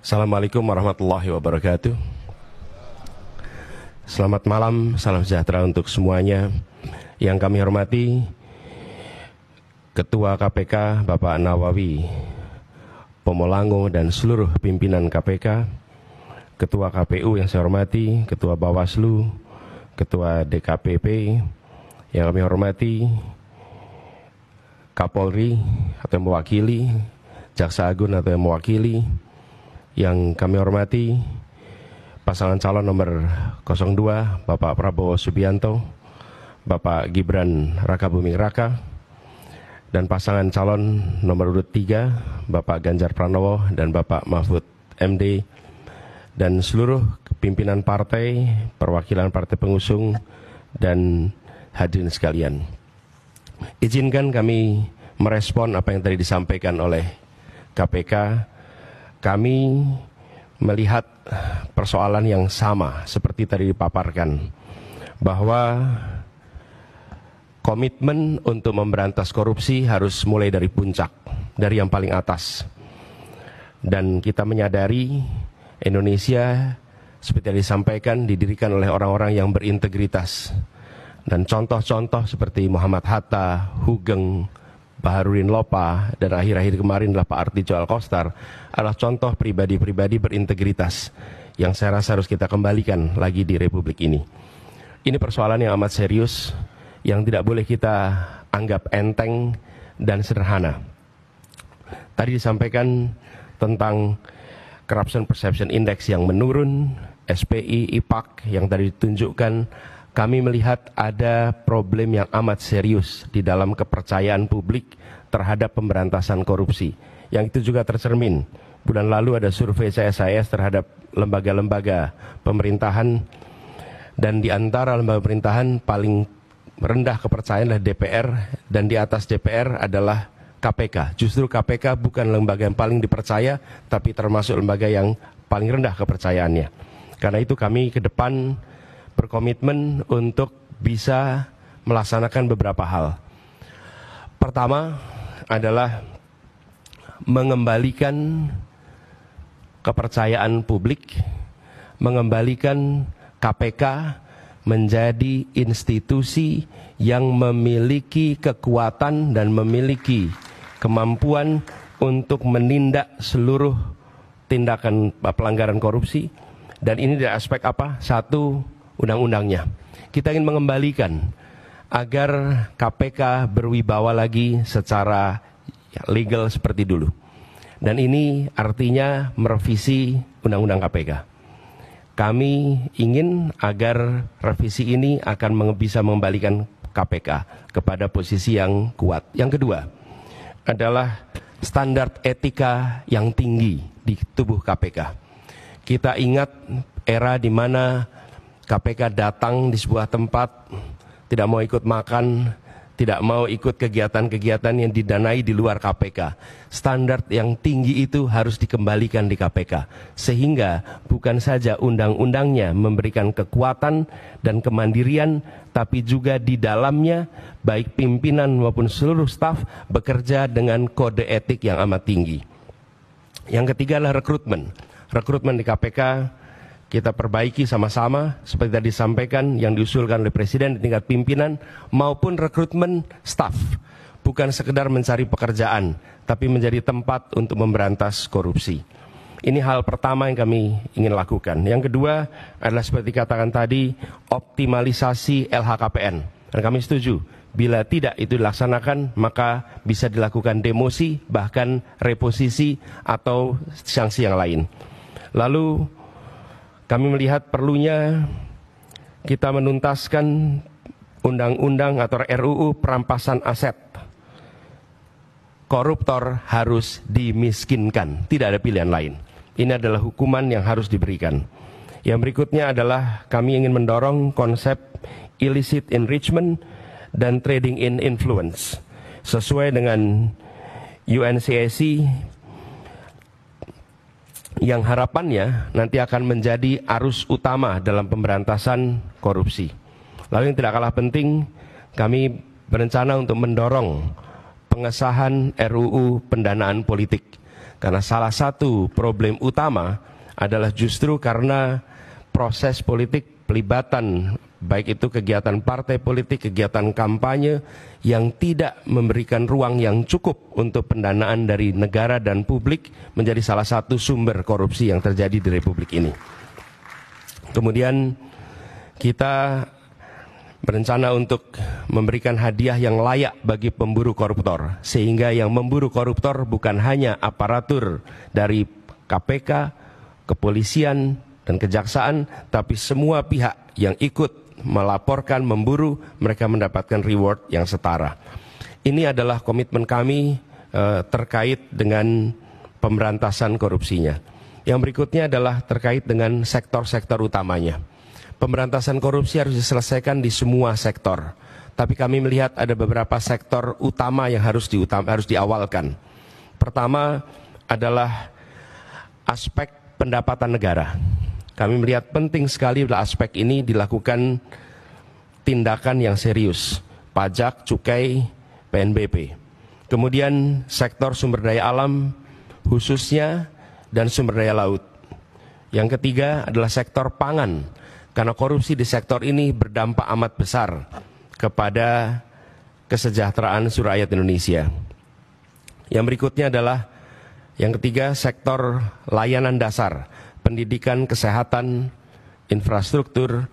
Assalamualaikum warahmatullahi wabarakatuh. Selamat malam, salam sejahtera untuk semuanya. Yang kami hormati Ketua KPK Bapak Nawawi Pomolango dan seluruh pimpinan KPK, Ketua KPU yang saya hormati, Ketua Bawaslu, Ketua DKPP, yang kami hormati Kapolri atau yang mewakili, Jaksa Agung atau yang mewakili, yang kami hormati pasangan calon nomor 02 Bapak Prabowo Subianto, Bapak Gibran Rakabuming Raka, dan pasangan calon nomor urut 3 Bapak Ganjar Pranowo dan Bapak Mahfud MD, dan seluruh pimpinan partai, perwakilan partai pengusung, dan hadirin sekalian. Izinkan kami merespon apa yang tadi disampaikan oleh KPK. Kami melihat persoalan yang sama seperti tadi dipaparkan, bahwa komitmen untuk memberantas korupsi harus mulai dari puncak, dari yang paling atas. Dan kita menyadari Indonesia seperti yang disampaikan didirikan oleh orang-orang yang berintegritas. Dan contoh-contoh seperti Muhammad Hatta, Hugeng, Baharudin Lopa, dan akhir-akhir kemarin adalah Pak Artijo Alkostar, adalah contoh pribadi-pribadi berintegritas yang saya rasa harus kita kembalikan lagi di Republik ini. Ini persoalan yang amat serius, yang tidak boleh kita anggap enteng dan sederhana. Tadi disampaikan tentang Corruption Perception Index yang menurun, SPI, IPAK yang tadi ditunjukkan. Kami melihat ada problem yang amat serius di dalam kepercayaan publik terhadap pemberantasan korupsi. Yang itu juga tercermin. Bulan lalu ada survei CSIS terhadap lembaga-lembaga pemerintahan. Dan di antara lembaga pemerintahan paling rendah kepercayaan adalah DPR. Dan di atas DPR adalah KPK. Justru KPK bukan lembaga yang paling dipercaya, tapi termasuk lembaga yang paling rendah kepercayaannya. Karena itu kami ke depan berkomitmen untuk bisa melaksanakan beberapa hal. Pertama adalah mengembalikan kepercayaan publik, mengembalikan KPK menjadi institusi yang memiliki kekuatan dan memiliki kemampuan untuk menindak seluruh tindakan pelanggaran korupsi. Dan ini dari aspek apa? Satu, undang-undangnya. Kita ingin mengembalikan agar KPK berwibawa lagi secara legal seperti dulu. Dan ini artinya merevisi undang-undang KPK. Kami ingin agar revisi ini akan bisa mengembalikan KPK kepada posisi yang kuat. Yang kedua adalah standar etika yang tinggi di tubuh KPK. Kita ingat era di mana KPK datang di sebuah tempat, tidak mau ikut makan, tidak mau ikut kegiatan-kegiatan yang didanai di luar KPK. Standar yang tinggi itu harus dikembalikan di KPK. Sehingga bukan saja undang-undangnya memberikan kekuatan dan kemandirian, tapi juga di dalamnya baik pimpinan maupun seluruh staf bekerja dengan kode etik yang amat tinggi. Yang ketiga adalah rekrutmen. Rekrutmen di KPK kita perbaiki sama-sama seperti tadi disampaikan yang diusulkan oleh Presiden di tingkat pimpinan maupun rekrutmen staf. Bukan sekedar mencari pekerjaan, tapi menjadi tempat untuk memberantas korupsi. Ini hal pertama yang kami ingin lakukan. Yang kedua adalah seperti katakan tadi, optimalisasi LHKPN. Dan kami setuju, bila tidak itu dilaksanakan, maka bisa dilakukan demosi, bahkan reposisi atau sanksi yang lain. Lalu kami melihat perlunya kita menuntaskan undang-undang atau RUU perampasan aset. Koruptor harus dimiskinkan, tidak ada pilihan lain. Ini adalah hukuman yang harus diberikan. Yang berikutnya adalah kami ingin mendorong konsep illicit enrichment dan trading in influence. Sesuai dengan UNCAC yang harapannya nanti akan menjadi arus utama dalam pemberantasan korupsi. Lalu yang tidak kalah penting, kami berencana untuk mendorong pengesahan RUU pendanaan politik. Karena salah satu problem utama adalah justru karena proses politik pelibatan, baik itu kegiatan partai politik, kegiatan kampanye yang tidak memberikan ruang yang cukup untuk pendanaan dari negara dan publik, menjadi salah satu sumber korupsi yang terjadi di Republik ini. Kemudian kita berencana untuk memberikan hadiah yang layak bagi pemburu koruptor, sehingga yang memburu koruptor bukan hanya aparatur dari KPK, kepolisian, dan kejaksaan, tapi semua pihak yang ikut melaporkan, memburu, mereka mendapatkan reward yang setara. Ini adalah komitmen kami terkait dengan pemberantasan korupsinya. Yang berikutnya adalah terkait dengan sektor-sektor utamanya. Pemberantasan korupsi harus diselesaikan di semua sektor. Tapi kami melihat ada beberapa sektor utama yang harus diawalkan. Pertama adalah aspek pendapatan negara. Kami melihat penting sekali adalah aspek ini dilakukan tindakan yang serius. Pajak, cukai, PNBP. Kemudian sektor sumber daya alam khususnya dan sumber daya laut. Yang ketiga adalah sektor pangan. Karena korupsi di sektor ini berdampak amat besar kepada kesejahteraan seluruh rakyat Indonesia. Yang berikutnya adalah yang ketiga, sektor layanan dasar, pendidikan, kesehatan, infrastruktur.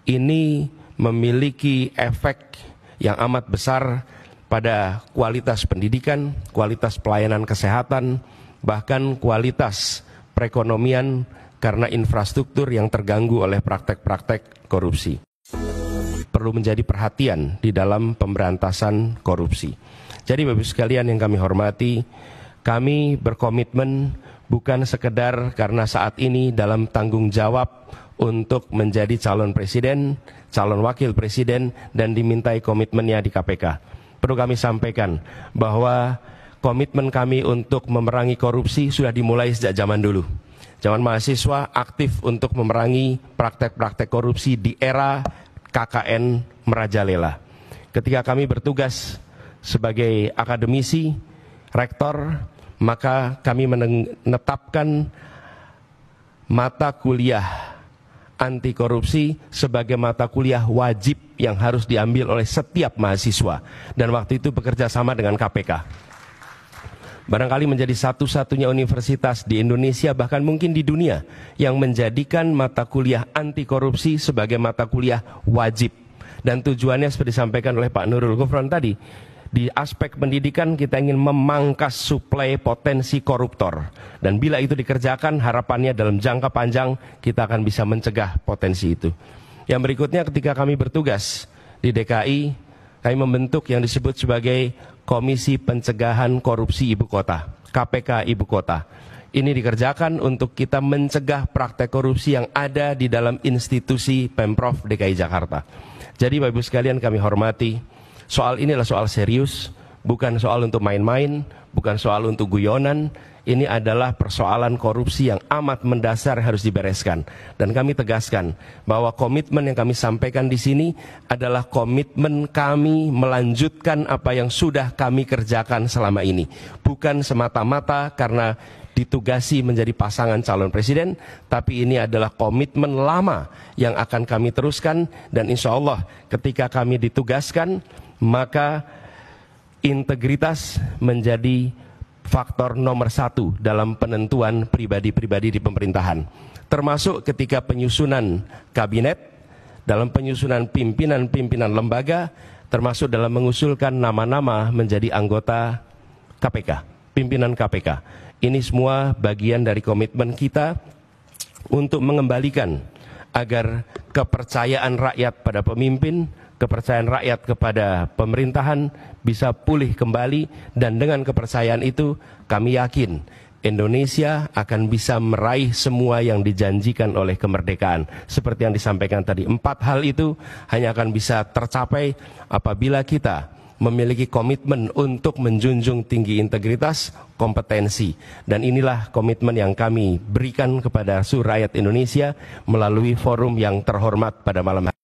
Ini memiliki efek yang amat besar pada kualitas pendidikan, kualitas pelayanan kesehatan, bahkan kualitas perekonomian karena infrastruktur yang terganggu oleh praktek-praktek korupsi. Perlu menjadi perhatian di dalam pemberantasan korupsi. Jadi Bapak Ibu sekalian yang kami hormati, kami berkomitmen bukan sekedar karena saat ini dalam tanggung jawab untuk menjadi calon presiden, calon wakil presiden, dan dimintai komitmennya di KPK. Perlu kami sampaikan bahwa komitmen kami untuk memerangi korupsi sudah dimulai sejak zaman dulu. Zaman mahasiswa aktif untuk memerangi praktek-praktek korupsi di era KKN merajalela. Ketika kami bertugas sebagai akademisi, rektor, maka kami menetapkan mata kuliah anti korupsi sebagai mata kuliah wajib yang harus diambil oleh setiap mahasiswa. Dan waktu itu bekerja sama dengan KPK. Barangkali menjadi satu-satunya universitas di Indonesia, bahkan mungkin di dunia, yang menjadikan mata kuliah anti korupsi sebagai mata kuliah wajib. Dan tujuannya seperti disampaikan oleh Pak Nurul Gufron tadi, di aspek pendidikan kita ingin memangkas suplai potensi koruptor. Dan bila itu dikerjakan, harapannya dalam jangka panjang kita akan bisa mencegah potensi itu. Yang berikutnya, ketika kami bertugas di DKI, kami membentuk yang disebut sebagai Komisi Pencegahan Korupsi Ibu Kota, KPK Ibu Kota. Ini dikerjakan untuk kita mencegah praktek korupsi yang ada di dalam institusi Pemprov DKI Jakarta. Jadi Bapak Ibu sekalian kami hormati, soal ini adalah soal serius, bukan soal untuk main-main, bukan soal untuk guyonan. Ini adalah persoalan korupsi yang amat mendasar harus dibereskan. Dan kami tegaskan bahwa komitmen yang kami sampaikan di sini adalah komitmen kami melanjutkan apa yang sudah kami kerjakan selama ini. Bukan semata-mata karena ditugasi menjadi pasangan calon presiden, tapi ini adalah komitmen lama yang akan kami teruskan. Dan insya Allah ketika kami ditugaskan, maka integritas menjadi faktor nomor satu dalam penentuan pribadi-pribadi di pemerintahan. Termasuk ketika penyusunan kabinet, dalam penyusunan pimpinan-pimpinan lembaga, termasuk dalam mengusulkan nama-nama menjadi anggota KPK, pimpinan KPK. Ini semua bagian dari komitmen kita untuk mengembalikan agar kepercayaan rakyat pada pemimpin, kepercayaan rakyat kepada pemerintahan bisa pulih kembali. Dan dengan kepercayaan itu kami yakin Indonesia akan bisa meraih semua yang dijanjikan oleh kemerdekaan. Seperti yang disampaikan tadi, 4 hal itu hanya akan bisa tercapai apabila kita memiliki komitmen untuk menjunjung tinggi integritas, kompetensi. Dan inilah komitmen yang kami berikan kepada seluruh rakyat Indonesia melalui forum yang terhormat pada malam hari.